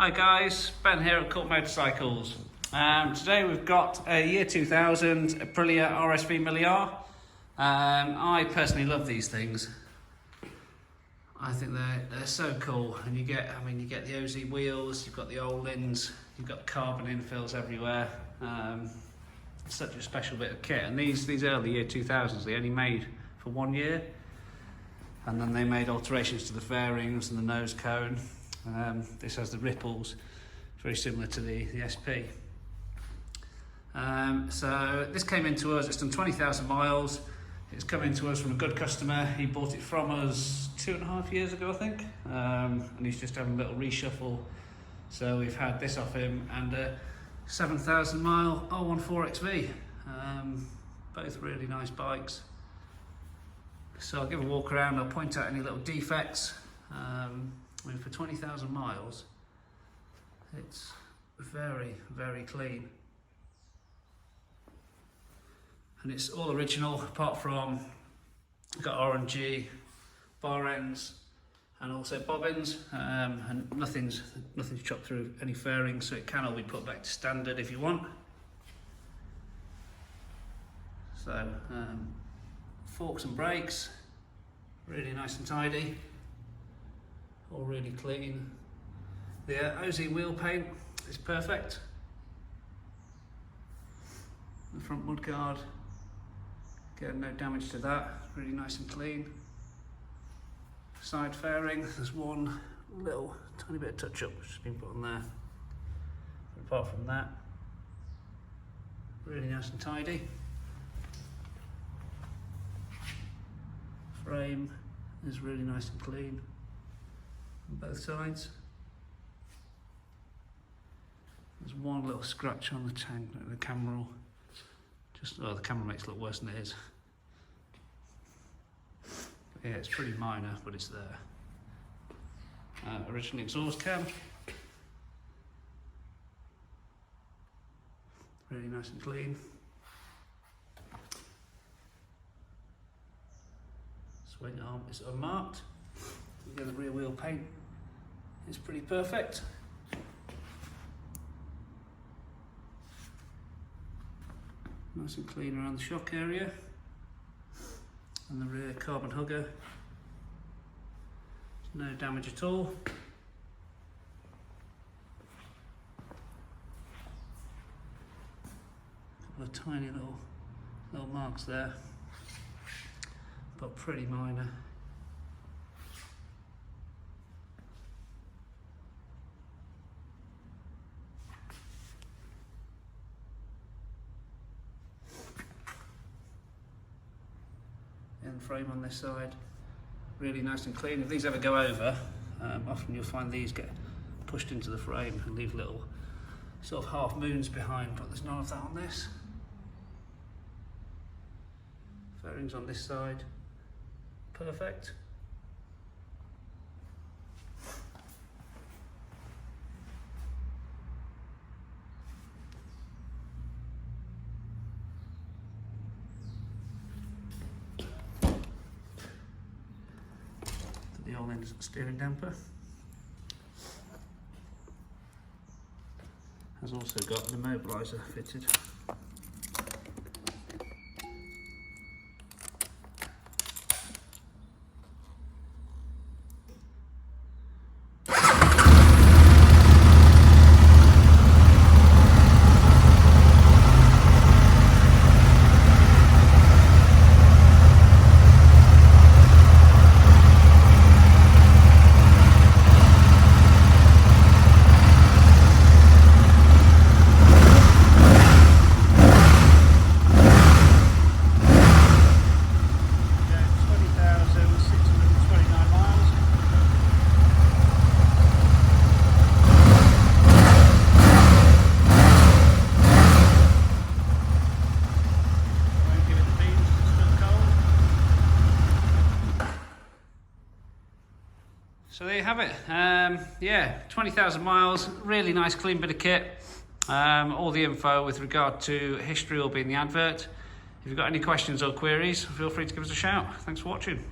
Hi guys, Ben here at Court Motorcycles. Today we've got a year 2000 Aprilia RSV Mille R. I personally love these things. I think they're so cool, and you get the OZ wheels, you've got the Ohlins, you've got carbon infills everywhere. Such a special bit of kit, and these early year 2000s they only made for 1 year, and then they made alterations to the fairings and the nose cone. This has the ripples, very similar to the SP. So this came into us, it's done 20,000 miles. It's come into us from a good customer. He bought it from us 2.5 years ago, I think, and he's just having a little reshuffle. So we've had this off him and a 7,000 mile 014 XV. Both really nice bikes. So I'll give a walk around, I'll point out any little defects. For 20,000 miles, it's very, very clean. And it's all original, apart from we've got RNG, bar ends, and also bobbins, and nothing's chopped through any fairings, so it can all be put back to standard if you want. So forks and brakes, really nice and tidy, all really clean. The OZ wheel paint is perfect. The front mudguard, again, no damage to that, really nice and clean. Side fairing, there's one little tiny bit of touch up which has been put on there. But apart from that, really nice and tidy. Frame is really nice and clean on both sides. There's one little scratch on the tank, the camera will the camera makes it look worse than it is. But yeah, it's pretty minor, but it's there. Original exhaust cam. Really nice and clean. Swing arm is unmarked. Again, the rear wheel paint is pretty perfect. Nice and clean around the shock area, and the rear carbon hugger, no damage at all. A couple of tiny little marks there, but pretty minor. Frame on this side, really nice and clean. If these ever go over, often you'll find these get pushed into the frame and leave little sort of half moons behind, but there's none of that on this. Fairings on this side, perfect. The Ohlins steering damper has also got an immobiliser fitted. So there you have it. Yeah, 20,000 miles, really nice clean bit of kit. All the info with regard to history will be in the advert. If you've got any questions or queries, feel free to give us a shout. Thanks for watching.